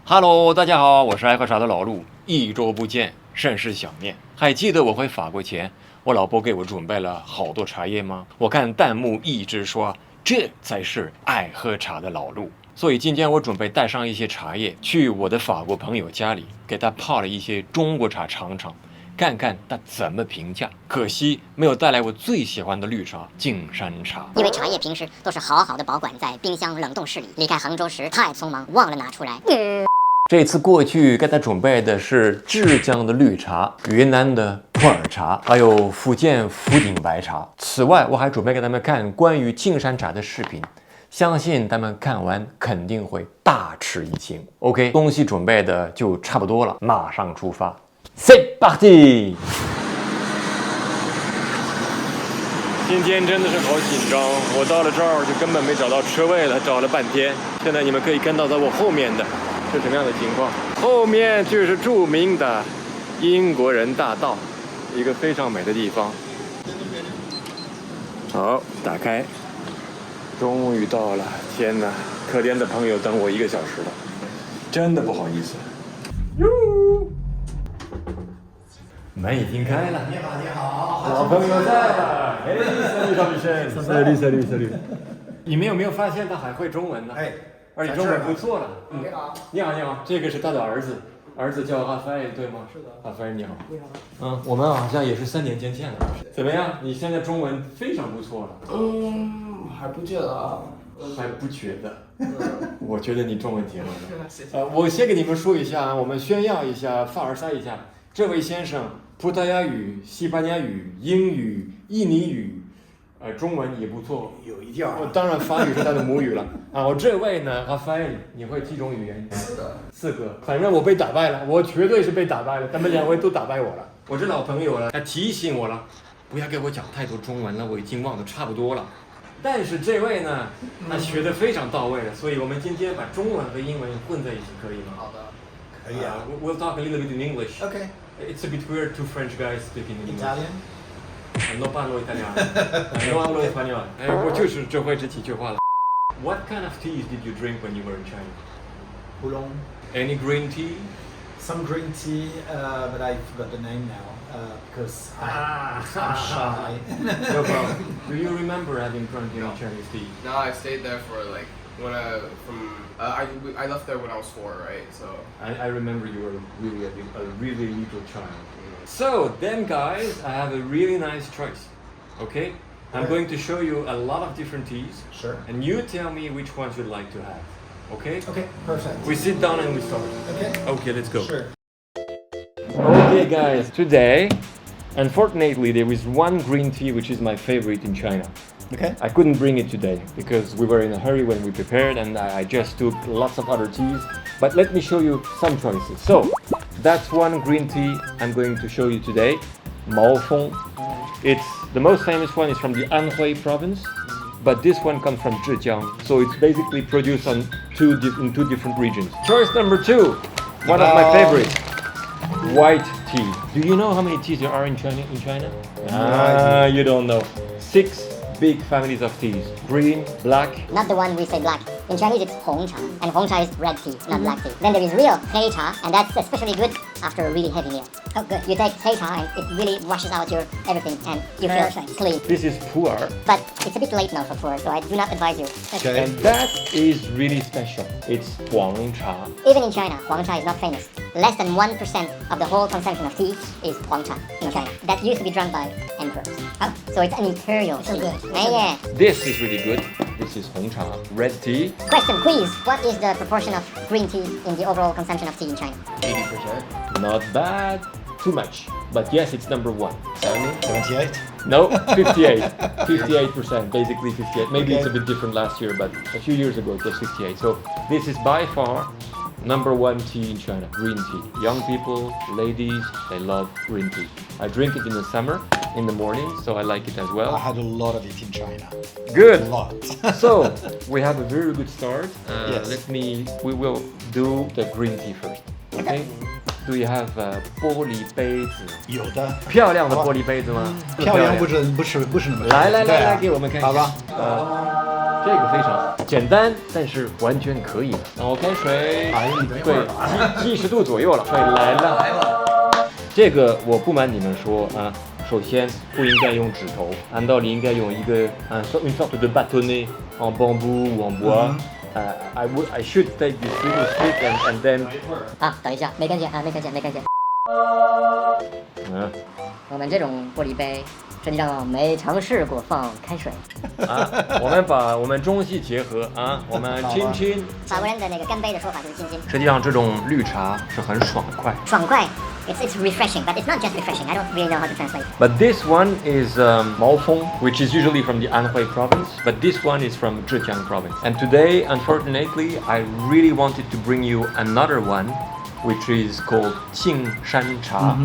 Hello， 大家好，我是爱喝茶的老陆，1周不见，甚是想念。还记得我回法国前，我老婆给我准备了好多茶叶吗？我看弹幕一直说，这才是爱喝茶的老陆。所以今天我准备带上一些茶叶，去我的法国朋友家里，给他泡了一些中国茶尝尝，看看他怎么评价。可惜没有带来我最喜欢的绿茶径山茶，因为茶叶平时都是好好的保管在冰箱冷冻室里，离开杭州时太匆忙，忘了拿出来。这次过去给他准备的是浙江的绿茶、云南的普洱茶，还有福建福鼎白茶。此外，我还准备给他们看关于径山茶的视频，相信他们看完肯定会大吃一惊。OK， 东西准备的就差不多了，马上出发。C'est parti！ 今天真的是好紧张，我到了这儿就根本没找到车位了，找了半天。现在你们可以看到在我后面的是什么样的情况？后面就是著名的英国人大道，一个非常美的地方。好，打开，终于到了。天哪，可怜的朋友等我1个小时了，真的不好意思。门已经开了。你好，你好，老朋友在了。哎，salut。你们有没有发现他还会中文呢？哎，而且中文不错了。你好，你好，这个是他的儿子，儿子叫阿飞，对吗？是的。阿飞你好。你好。我们好像也是3年前见的。怎么样？你现在中文非常不错了。还不觉得啊。还不觉得？我觉得你中文挺好的。谢谢。我先给你们说一下，我们炫耀一下，凡尔赛一下。这位先生，葡萄牙语、西班牙语、英语、印尼语，中文也不错，有一点儿。当然法语是他的母语了。我这位呢，阿飞，你会几种语言？4个。反正我被打败了，我绝对是被打败了。他们2位都打败我了。我这老朋友了，他提醒我了，不要给我讲太多中文了，我已经忘得差不多了。但是这位呢，他学得非常到位了，所以我们今天把中文和英文混在一起，可以吗？好的，可以啊。We'll talk a little bit in English. Okay. It's a bit weird, 2 French guys speaking in English. Italian? No parlo italiano. No hablo español. 我就是只会这几句话了。What kind of teas did you drink when you were in China? Oolong. Any green tea? Some green tea, but I forgot the name now because I'm shy. No problem. Do you remember having drunk any Chinese tea? No, I stayed there for like when I left there when I was 4, right? So I remember you were really a really little child. So then, guys, I have a really nice choice. Okay, I'm going to show you a lot of different teas. Sure. And you tell me which ones you'd like to have. Okay? Okay, perfect. We sit down and we start. Okay. Okay, let's go. Sure. Okay, guys, today, unfortunately, there is one green tea which is my favorite in China. Okay. I couldn't bring it today because we were in a hurry when we prepared and I just took lots of other teas. But let me show you some choices. So, that's one green tea I'm going to show you today, Maofeng. It's the most famous one is from the Anhui province, but this one comes from Zhejiang. So it's basically produced in 2 different regions. Choice number 2, one of my favorites, white tea. Do you know how many teas there are in China? You don't know. 6 big families of teas, green, black. Not the one we say black. In Chinese it's Hong Cha, and Hong Cha is red tea, not black tea. Then there is real Hei Cha, and that's especially good after a really heavy meal. Oh, good. You take Hei Cha and it really washes out your everything, and you feel clean. This is pu'er. But it's a bit late now for pu'er, so I do not advise you. Okay. And that is really special. It's Huang Cha. Even in China, Huang Cha is not famous. Less than 1% of the whole consumption of tea is Huang Cha in China. That used to be drunk by emperors. Oh, so it's an imperial tea. Good. Yeah. This is really good. This is Hong Cha, red tea. Question, quiz. What is the proportion of green tea in the overall consumption of tea in China? 80%. Not bad. Too much. But yes, it's number 1. 78. No, 58. 58%, basically 58. Maybe it's a Okay. bit different last year, but a few years ago it was 58. So this is by far number 1 tea in China, green tea. Young people, ladies, they love green tea. I drink it in the summer, in the morning, so I like it as I well. had a lot of it in China. Good. A lot. So we have a very good start. Yes. We will do the green tea first. Okay? Do you have 玻璃杯子？有的。漂亮的玻璃杯子吗？漂亮不是那么来，对啊给我们看一下。好吧。这个非常简单，但是完全可以的。然后开水，对，70度左右了，水来了。这个我不瞒你们说啊，首先不应该用指头，按道理应该用一个une sorte de bâtonnet en bambou ou en bois. I should take this little stick and then 啊，等一下，没看见啊，没看见。我们这种玻璃杯，实际上没尝试过放开水。啊，我们把我们中西结合啊，我们亲亲。法国人的那个干杯的说法就是亲亲。实际上这种绿茶是很爽快。爽快 it's refreshing, but it's not just refreshing. I don't really know how to translate. But this one is Maofeng, which is usually from the Anhui province, but this one is from Zhejiang Province. And today, unfortunately, I really wanted to bring you another one, which is called Jingshan Cha.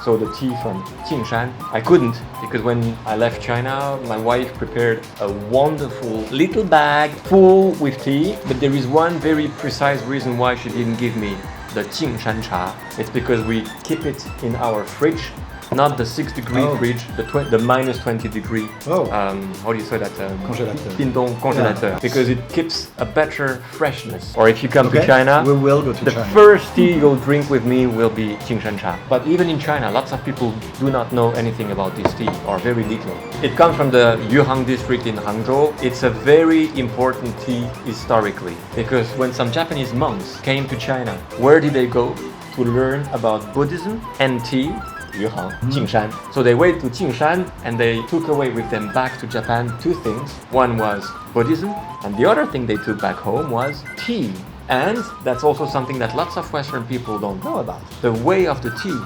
So the tea from Jingshan. I couldn't because when I left China, my wife prepared a wonderful little bag full with tea. But there is one very precise reason why she didn't give me the Jingshan Cha. It's because we keep it in our fridge, not the 6-degree fridge, the minus 20 degree. How do you say that? Congélateur. Dindong congélateur. Because it keeps a better freshness. Or if you come to China, we will go to the China. first tea you'll drink with me will be Jingshan Cha. But even in China, lots of people do not know anything about this tea, or very little. It comes from the Yuhang district in Hangzhou. It's a very important tea historically, because when some Japanese monks came to China, where did they go to learn about Buddhism and tea? Yuhang, Jingshan. So they went to Jingshan and they took away with them back to Japan two things. One was Buddhism, and the other thing they took back home was tea. And that's also something that lots of Western people don't know about. The way of the tea.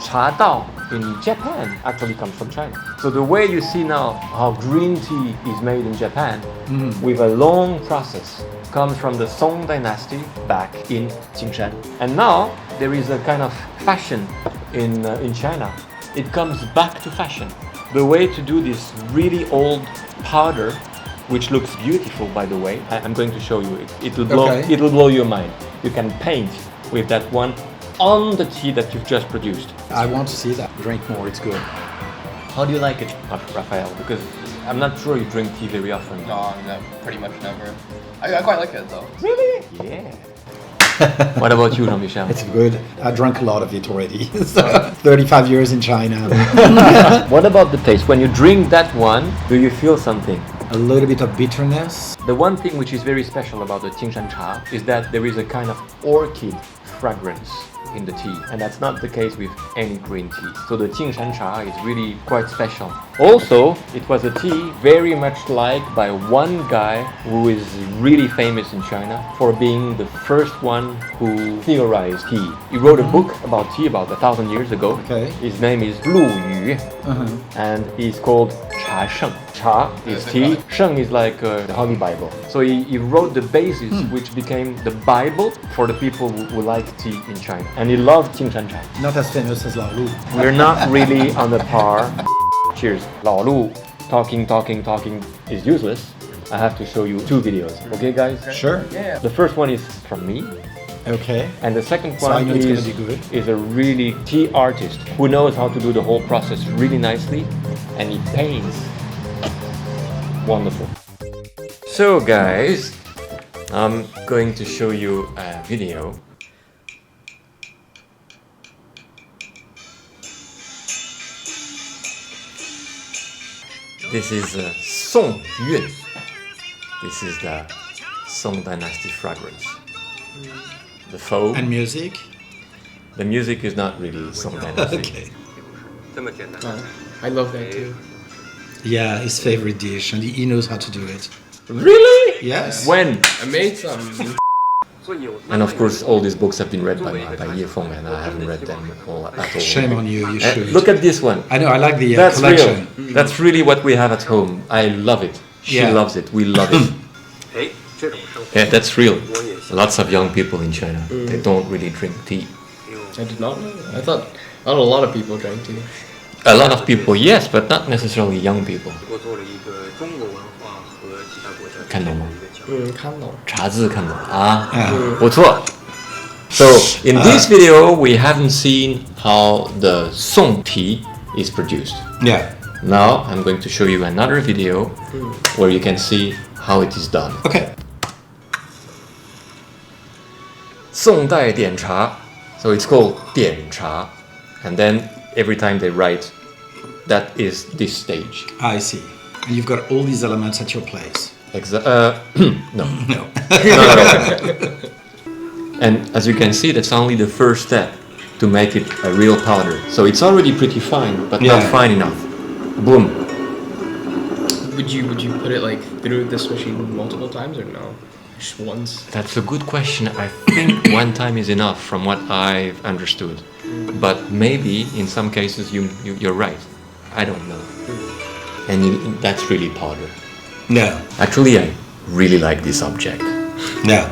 Cha Dao in Japan actually comes from China. So the way you see now how green tea is made in Japan with a long process comes from the Song dynasty back in Jingshan. And now there is a kind of fashion in China. It comes back to fashion. The way to do this really old powder, which looks beautiful by the way, I'm going to show you it. It'll blow your mind. You can paint with that one on the tea that you've just produced. I want to see that. Drink more, it's good. How do you like it? Raphael, because I'm not sure you drink tea very often. No, pretty much never. I quite like it though. Really? Yeah. What about you, Jean-Michel? It's good. I drank a lot of it already. So, 35 years in China. What about the taste? When you drink that one, do you feel something? A little bit of bitterness. The one thing which is very special about the Jingshan Cha is that there is a kind of orchid fragrance in the tea, and that's not the case with any green tea. So the Jingshan Cha is really quite special. Also, it was a tea very much liked by one guy who is really famous in China for being the first one who theorized tea. He wrote a book about tea about 1,000 years ago. Okay. His name is Lu Yu, and he's called Cha Sheng. Cha is tea, Sheng is like the Holy Bible. So he wrote the basis which became the Bible for the people who like tea in China. And he loved Jingshan Cha. Not as famous as Lao Lu. We're not really on the par. Cheers. Lao Lu, talking is useless. I have to show you two videos. Okay, guys? Sure. Yeah. The first one is from me. Okay. And the second So I one know it's gonna be good. is a really tea artist who knows how to do the whole process really nicely, and he paints wonderful. So guys, I'm going to show you a video. This is Song Yun. This is the Song Dynasty fragrance. The foam. And music? The music is not really Song Dynasty. Okay. I love that too. Yeah, his favorite dish, and he knows how to do it. Really? Yes. When? I made some. And of course, all these books have been read by Yifeng, and I haven't read them all at all. Shame on you, you should. Look at this one. I know, I like the That's collection. real. That's really what we have at home. I love it. She Yeah. loves it. We love it. Yeah, that's real. Lots of young people in China, they don't really drink tea. I did not know. I thought a lot of people drank tea. A lot of people, yes, but not necessarily young people. 看懂吗？看懂。茶字看懂啊？不错。So in this video, we haven't seen how the Song tea is produced. Yeah. Now I'm going to show you another video where you can see how it is done. Okay. 宋代点茶 so it's called 点茶 and then every time they write that is this stage. I see. And you've got all these elements at your place. No. No. And as you can see, that's only the first step to make it a real powder. So it's already pretty fine, but not fine enough. Boom. Would you put it like through this machine multiple times or no? Just once? That's a good question. I think one time is enough from what I've understood. But maybe in some cases you're right. I don't know. And that's really powder. No. Actually, I really like this object. No.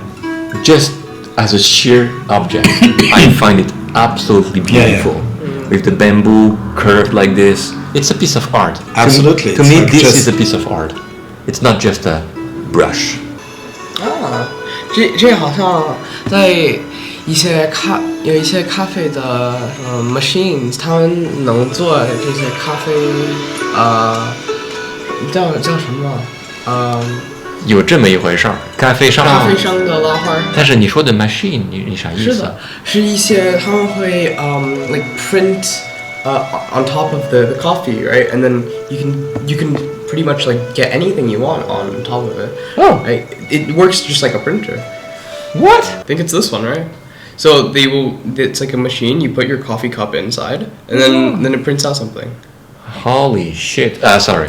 Just as a sheer object, I find it absolutely beautiful. With the bamboo curved like this. It's a piece of art. Absolutely. To me, like this is a piece of art. It's not just a brush. 这好像在一些有一些咖啡的machines， 他们能做这些咖啡叫什么有这么一回事儿，咖啡商的拉花。但是你说的 machine， 你啥意思？是的，是一些他们会like print on top of the coffee, right? And then you can pretty much like get anything you want on top of it. Oh. Right? It works just like a printer. What? I think it's this one, right? So it's like a machine, you put your coffee cup inside, and then it prints out something. Holy shit. Sorry.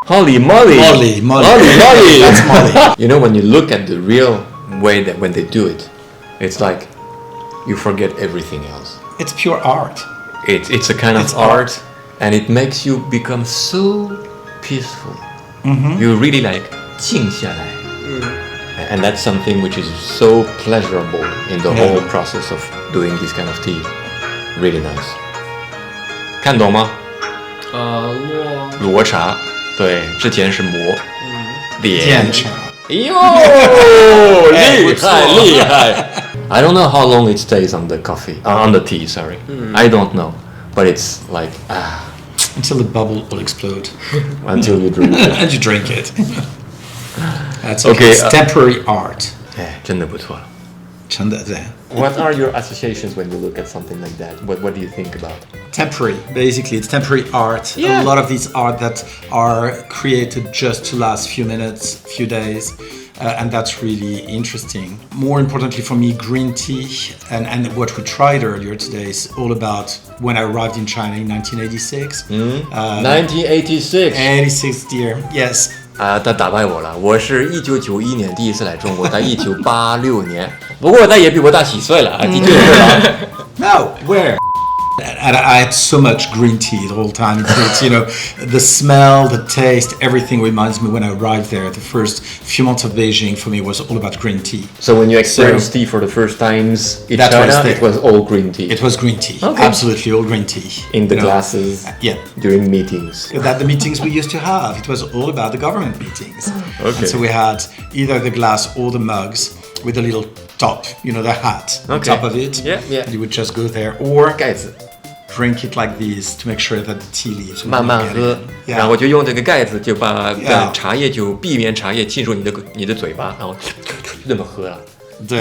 Holy moly. Molly. That's Molly. You know, when you look at the real way that when they do it, it's like you forget everything else. It's pure art. It's a kind of art, and it makes you become so peaceful. You really like 静下来. And that's something which is so pleasurable in the whole process of doing this kind of tea. Really nice. 看懂吗？罗茶，对，之前是磨，点茶。哟，厉害！ I don't know how long it stays on the coffee, on the tea. Sorry, I don't know, but it's like Until the bubble will explode. until you drink it. And you drink it. That's Okay, It's temporary art. 哎，真的不错。真的对。 What are your associations when you look at something like that? What do you think about? Temporary. Basically, it's temporary art. Yeah. A lot of these art that are created just to last few minutes, few days. And that's really interesting. More importantly for me, green tea and what we tried earlier today is all about when I arrived in China in 1986. 1986. 86 dear, yes. 他打败我了。我是1991年第一次来中国，在1986年。不过他也比我大几岁了啊，的确是啊。No, where? And I had so much green tea the whole time. It's, the smell, the taste, everything reminds me when I arrived there. The first few months of Beijing for me was all about green tea. So when you experienced tea for the first times in China, it was all green tea. It was green tea. Okay. Absolutely all green tea. In the glasses. Yeah. During meetings. That the meetings we used to have. It was all about the government meetings. Okay. And so we had either the glass or the mugs with a little top, the hat on top of it. Yeah. You would just go there or 盖子 drink it like this to make sure that the tea leaves. 慢慢喝， Yeah. 然后就用这个盖子就把 Yeah. 茶叶就避免茶叶进入你的嘴巴，然后这么喝了。对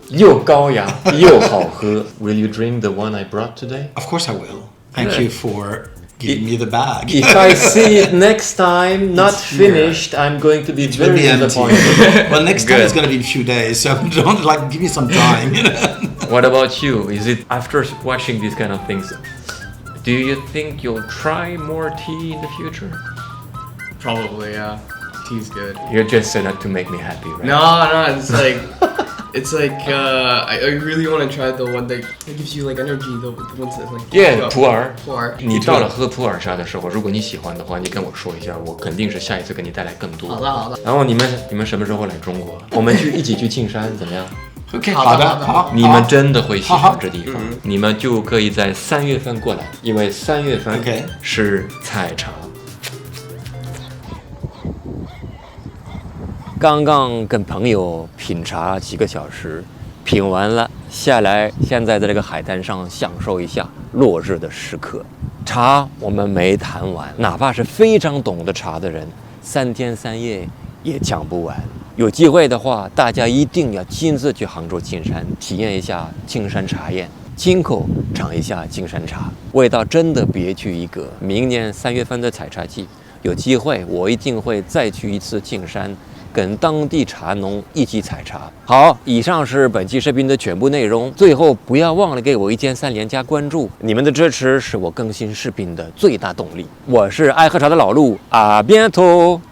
又高雅又好喝。Will you drink the one I brought today? Of course I will. Thank Good. you for giving me the bag. If I see it next time not It's here. finished, I'm going to be It will very be empty. disappointed. Well, next time Good. it's going to be in a few days, so don't give me some time. What about you? Is it after watching these kind of things? Do you think you'll try more tea in the future? Probably, yeah. Tea's good. You just said that to make me happy, right? No, it's like I really want to try the one that gives you like energy. The ones that like Yeah, 普洱。普洱。你到了喝普洱茶的时候，如果你喜欢的话，你跟我说一下，我肯定是下一次给你带来更多。好的。然后你们什么时候来中国？我们一起去庆山，怎么样？ Okay, 好的。你们真的会喜欢这地方，你们就可以在3月份过来，因为3月份 Okay. 是采茶。刚刚跟朋友品茶几个小时，品完了下来，现在在这个海滩上享受一下落日的时刻。茶我们没谈完，哪怕是非常懂得茶的人，3天3夜也讲不完。有机会的话，大家一定要亲自去杭州青山体验一下青山茶宴，亲口尝一下青山茶，味道真的别具一格。明年3月份的采茶季，有机会我一定会再去一次青山，跟当地茶农一起采茶。好，以上是本期视频的全部内容。最后不要忘了给我1键3连加关注，你们的支持是我更新视频的最大动力。我是爱喝茶的老陆，阿边头。